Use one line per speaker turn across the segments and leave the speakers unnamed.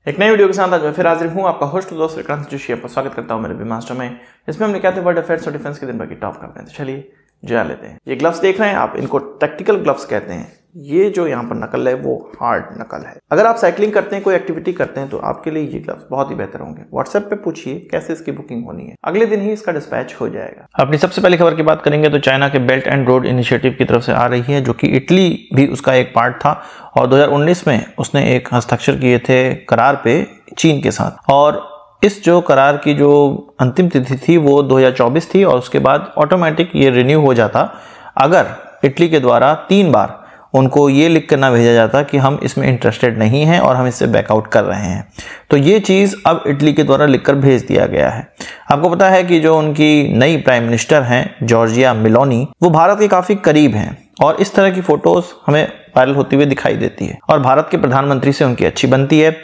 एक नई वीडियो के साथ आज मैं फिर हाजिर हूँ, आपका होस्ट दोस्त विक्रांत जोशी। आपका स्वागत करता हूँ मेरे मास्टर में। इसमें हमने क्या थे वर्ल्ड अफेयर्स और डिफेंस के दिन भर की टॉप करते हैं। तो चलिए जा लेते हैं। ये ग्लव्स देख रहे हैं आप, इनको टैक्टिकल ग्लव्स कहते हैं। ये जो यहाँ पर नकल है वो हार्ड नकल है। अगर आप साइकिलिंग करते हैं, कोई एक्टिविटी करते हैं, तो आपके लिए ये ग्लव्स बहुत ही बेहतर होंगे। व्हाट्सएप पे पूछिए कैसे इसकी बुकिंग होनी है, अगले दिन ही इसका डिस्पैच हो जाएगा। अपनी सबसे पहली खबर की बात करेंगे तो चाइना के बेल्ट एंड रोड इनिशिएटिव की तरफ से आ रही है, जो कि इटली भी उसका एक पार्ट था और 2019 में उसने एक हस्ताक्षर किए थे करार पे चीन के साथ। और इस जो करार की जो अंतिम तिथि थी वो 2024 थी और उसके बाद ऑटोमेटिक ये रिन्यू हो जाता अगर इटली के द्वारा 3 बार उनको ये लिख कर ना भेजा जाता कि हम इसमें इंटरेस्टेड नहीं हैं और हम इससे बैकआउट कर रहे हैं। तो ये चीज़ अब इटली के द्वारा लिखकर भेज दिया गया है। आपको पता है कि जो उनकी नई प्राइम मिनिस्टर हैं जॉर्जिया मेलोनी, वो भारत के काफ़ी करीब हैं और इस तरह की फ़ोटोज़ हमें वायरल होती हुई दिखाई देती है और भारत के प्रधानमंत्री से उनकी अच्छी बनती है।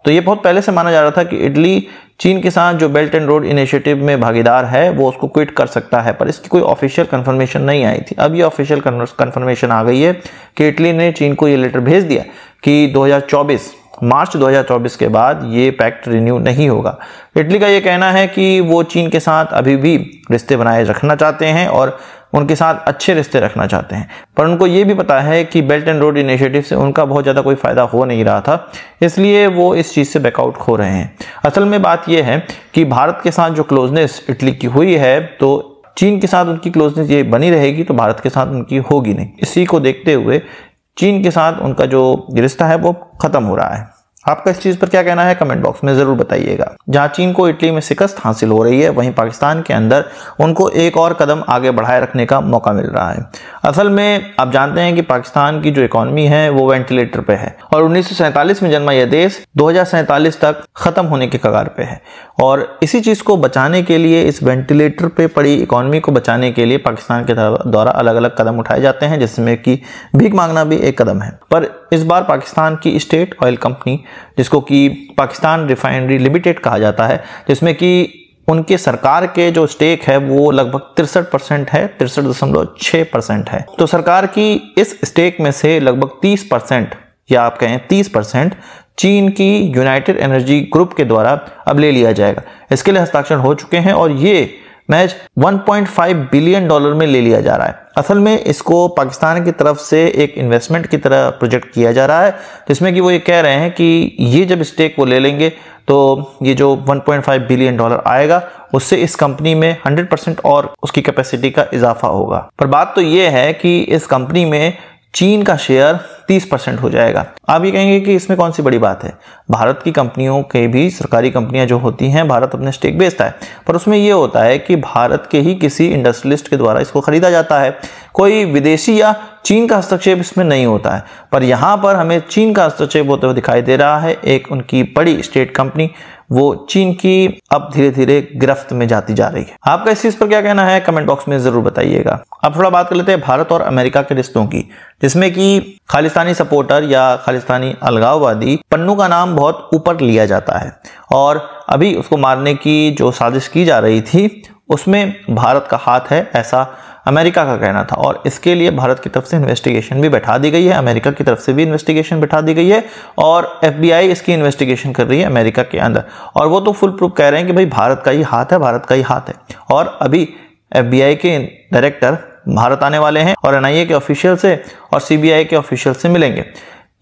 तो ये बहुत पहले से माना जा रहा था कि इटली चीन के साथ जो बेल्ट एंड रोड इनिशिएटिव में भागीदार है वो उसको क्विट कर सकता है, पर इसकी कोई ऑफिशियल कंफर्मेशन नहीं आई थी। अब ये ऑफिशियल कंफर्मेशन आ गई है कि इटली ने चीन को ये लेटर भेज दिया कि मार्च 2024 के बाद ये पैक्ट रिन्यू नहीं होगा। इटली का ये कहना है कि वो चीन के साथ अभी भी रिश्ते बनाए रखना चाहते हैं और उनके साथ अच्छे रिश्ते रखना चाहते हैं, पर उनको ये भी पता है कि बेल्ट एंड रोड इनिशिएटिव से उनका बहुत ज़्यादा कोई फ़ायदा हो नहीं रहा था, इसलिए वो इस चीज़ से बैकआउट हो रहे हैं। असल में बात यह है कि भारत के साथ जो क्लोजनेस इटली की हुई है, तो चीन के साथ उनकी क्लोजनेस ये बनी रहेगी तो भारत के साथ उनकी होगी नहीं। इसी को देखते हुए चीन के साथ उनका जो रिश्ता है वो ख़त्म हो रहा है। आपका इस चीज़ पर क्या कहना है कमेंट बॉक्स में ज़रूर बताइएगा। जहां चीन को इटली में शिकस्त हासिल हो रही है, वहीं पाकिस्तान के अंदर उनको एक और कदम आगे बढ़ाए रखने का मौका मिल रहा है। असल में आप जानते हैं कि पाकिस्तान की जो इकॉनमी है वो वेंटिलेटर पे है और 1947 में जन्मा यह देश 2047 तक ख़त्म होने के कगार पे है और इसी चीज़ को बचाने के लिए, इस वेंटिलेटर पे पड़ी इकॉनमी को बचाने के लिए पाकिस्तान के द्वारा अलग अलग कदम उठाए जाते हैं, जिसमें कि भीख मांगना भी एक कदम है। पर इस बार पाकिस्तान की स्टेट ऑयल कंपनी, जिसको कि पाकिस्तान रिफाइनरी लिमिटेड कहा जाता है, जिसमें कि उनके सरकार के जो स्टेक है वो लगभग 63% है, 63.6% है। तो सरकार की इस स्टेक में से लगभग 30% या आप कहें 30% चीन की यूनाइटेड एनर्जी ग्रुप के द्वारा अब ले लिया जाएगा। इसके लिए हस्ताक्षर हो चुके हैं और ये मैच $1.5 बिलियन में ले लिया जा रहा है। असल में इसको पाकिस्तान की तरफ से एक इन्वेस्टमेंट की तरह प्रोजेक्ट किया जा रहा है, जिसमें कि वो ये कह रहे हैं कि ये जब स्टेक वो ले लेंगे तो ये जो $1.5 बिलियन आएगा उससे इस कंपनी में 100% और उसकी कैपेसिटी का इजाफा होगा। पर बात तो ये है कि इस कंपनी में चीन का शेयर 30% हो जाएगा। आप ये कहेंगे कि इसमें कौन सी बड़ी बात है, भारत की कंपनियों के भी, सरकारी कंपनियां जो होती हैं, भारत अपने स्टेक बेचता है, पर उसमें ये होता है कि भारत के ही किसी इंडस्ट्रियलिस्ट के द्वारा इसको खरीदा जाता है। कोई विदेशी या चीन का हस्तक्षेप इसमें नहीं होता है, पर यहाँ पर हमें चीन का हस्तक्षेप होते हुए दिखाई दे रहा है। एक उनकी बड़ी स्टेट कंपनी वो चीन की अब धीरे धीरे गिरफ्त में जाती जा रही है। आपका इस चीज पर क्या कहना है कमेंट बॉक्स में जरूर बताइएगा। अब थोड़ा बात कर लेते हैं भारत और अमेरिका के रिश्तों की, जिसमें कि खालिस्तानी सपोर्टर या खालिस्तानी अलगाववादी पन्नू का नाम बहुत ऊपर लिया जाता है और अभी उसको मारने की जो साजिश की जा रही थी उसमें भारत का हाथ है, ऐसा अमेरिका का कहना था और इसके लिए भारत की तरफ से इन्वेस्टिगेशन भी बैठा दी गई है, अमेरिका की तरफ से भी इन्वेस्टिगेशन बैठा दी गई है और FBI इसकी इन्वेस्टिगेशन कर रही है अमेरिका के अंदर। और वो तो फुल प्रूफ कह रहे हैं कि भाई भारत का ही हाथ है, भारत का ही हाथ है। और अभी FBI के डायरेक्टर भारत आने वाले हैं और NIA के ऑफिशियल से और CBI के ऑफिशियल से मिलेंगे।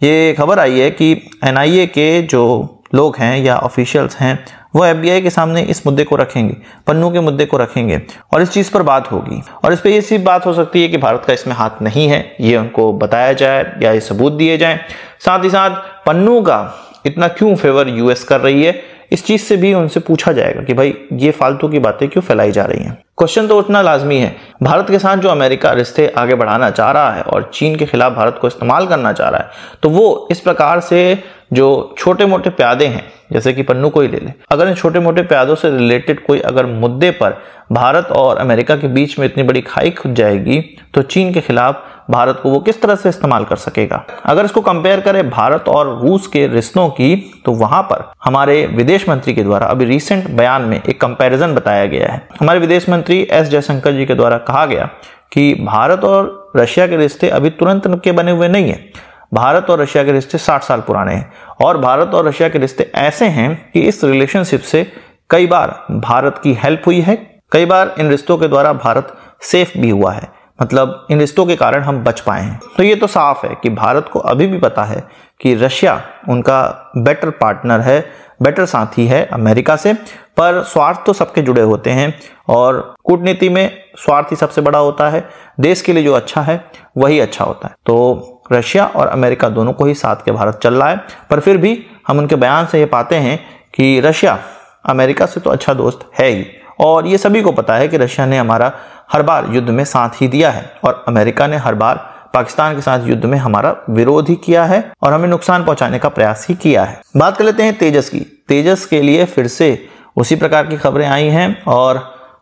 ये खबर आई है कि NIA के जो लोग हैं या ऑफिशियल्स हैं वो FBI के सामने इस मुद्दे को रखेंगे, पन्नू के मुद्दे को रखेंगे और इस चीज़ पर बात होगी और इस पर ये सिर्फ बात हो सकती है कि भारत का इसमें हाथ नहीं है, ये उनको बताया जाए या ये सबूत दिए जाएं। साथ ही साथ पन्नू का इतना क्यों फेवर US कर रही है, इस चीज़ से भी उनसे पूछा जाएगा कि भाई ये फालतू की बातें क्यों फैलाई जा रही हैं। क्वेश्चन तो उठना लाजमी है, भारत के साथ जो अमेरिका रिश्ते आगे बढ़ाना चाह रहा है और चीन के खिलाफ भारत को इस्तेमाल करना चाह रहा है, तो वो इस प्रकार से जो छोटे मोटे प्यादे हैं, जैसे कि पन्नू को ही ले ले, अगर इन छोटे मोटे प्यादों से रिलेटेड कोई अगर मुद्दे पर भारत और अमेरिका के बीच में इतनी बड़ी खाई खुद जाएगी तो चीन के खिलाफ भारत को वो किस तरह से इस्तेमाल कर सकेगा। अगर इसको कंपेयर करें भारत और रूस के रिश्तों की, तो वहां पर हमारे विदेश मंत्री के द्वारा अभी रिसेंट बयान में एक कंपैरिजन बताया गया है। हमारे विदेश मंत्री S जयशंकर जी के द्वारा कहा गया कि भारत और रशिया के रिश्ते अभी तुरंत के बने हुए नहीं है, भारत और रशिया के रिश्ते 60 साल पुराने हैं और भारत और रशिया के रिश्ते ऐसे हैं कि इस रिलेशनशिप से कई बार भारत की हेल्प हुई है, कई बार इन रिश्तों के द्वारा भारत सेफ भी हुआ है, मतलब इन रिश्तों के कारण हम बच पाए हैं। तो ये तो साफ है कि भारत को अभी भी पता है कि रशिया उनका बेटर पार्टनर है, बेटर साथी है अमेरिका से, पर स्वार्थ तो सबके जुड़े होते हैं और कूटनीति में स्वार्थ ही सबसे बड़ा होता है। देश के लिए जो अच्छा है वही अच्छा होता है। तो रशिया और अमेरिका दोनों को ही साथ के भारत चल रहा है, पर फिर भी हम उनके बयान से ये पाते हैं कि रशिया अमेरिका से तो अच्छा दोस्त है ही, और ये सभी को पता है कि रशिया ने हमारा हर बार युद्ध में साथ ही दिया है और अमेरिका ने हर बार पाकिस्तान के साथ युद्ध में हमारा विरोध ही किया है और हमें नुकसान पहुंचाने का प्रयास ही किया है। बात कर लेते हैं तेजस की। तेजस के लिए फिर से उसी प्रकार की खबरें आई हैं और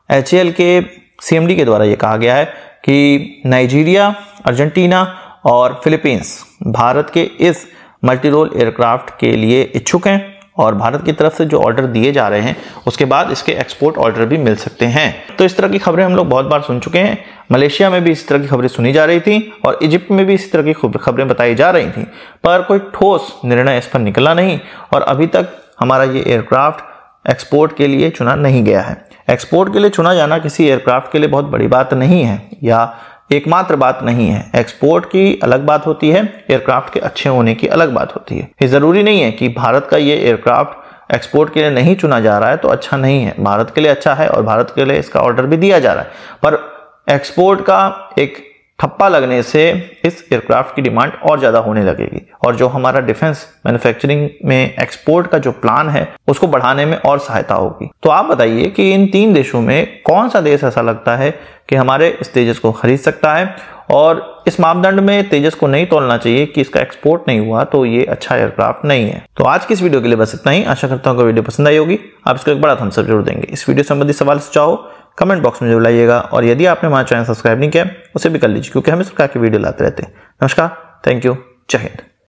HAL के CMD के द्वारा ये कहा गया है कि नाइजीरिया, अर्जेंटीना और फिलीपींस भारत के इस मल्टी रोल एयरक्राफ्ट के लिए इच्छुक हैं और भारत की तरफ से जो ऑर्डर दिए जा रहे हैं उसके बाद इसके एक्सपोर्ट ऑर्डर भी मिल सकते हैं। तो इस तरह की खबरें हम लोग बहुत बार सुन चुके हैं। मलेशिया में भी इस तरह की खबरें सुनी जा रही थी और इजिप्ट में भी इस तरह की खबरें बताई जा रही थी, पर कोई ठोस निर्णय इस पर निकला नहीं और अभी तक हमारा ये एयरक्राफ्ट एक्सपोर्ट के लिए चुना नहीं गया है। एक्सपोर्ट के लिए चुना जाना किसी एयरक्राफ्ट के लिए बहुत बड़ी बात नहीं है या एकमात्र बात नहीं है। एक्सपोर्ट की अलग बात होती है, एयरक्राफ्ट के अच्छे होने की अलग बात होती है। ये जरूरी नहीं है कि भारत का ये एयरक्राफ्ट एक्सपोर्ट के लिए नहीं चुना जा रहा है तो अच्छा नहीं है। भारत के लिए अच्छा है और भारत के लिए इसका ऑर्डर भी दिया जा रहा है, पर एक्सपोर्ट का एक ठप्पा लगने से इस एयरक्राफ्ट की डिमांड और ज़्यादा होने लगेगी और जो हमारा डिफेंस मैन्युफैक्चरिंग में एक्सपोर्ट का जो प्लान है उसको बढ़ाने में और सहायता होगी। तो आप बताइए कि इन 3 देशों में कौन सा देश ऐसा लगता है कि हमारे इस तेजस को खरीद सकता है, और इस मापदंड में तेजस को नहीं तोलना चाहिए कि इसका एक्सपोर्ट नहीं हुआ तो ये अच्छा एयरक्राफ्ट नहीं है। तो आज की इस वीडियो के लिए बस इतना ही। आशा करता हूँ कि वीडियो पसंद आई होगी। आप इसको एक बड़ा थम्स अप जरूर देंगे। इस वीडियो संबंधी सवाल सुझाव कमेंट बॉक्स में जरूर लाइएगा और यदि आपने हमारा चैनल सब्सक्राइब नहीं किया उसे भी कर लीजिए, क्योंकि हम इस प्रकार की वीडियो लाते रहते हैं। नमस्कार, थैंक यू, जय हिंद।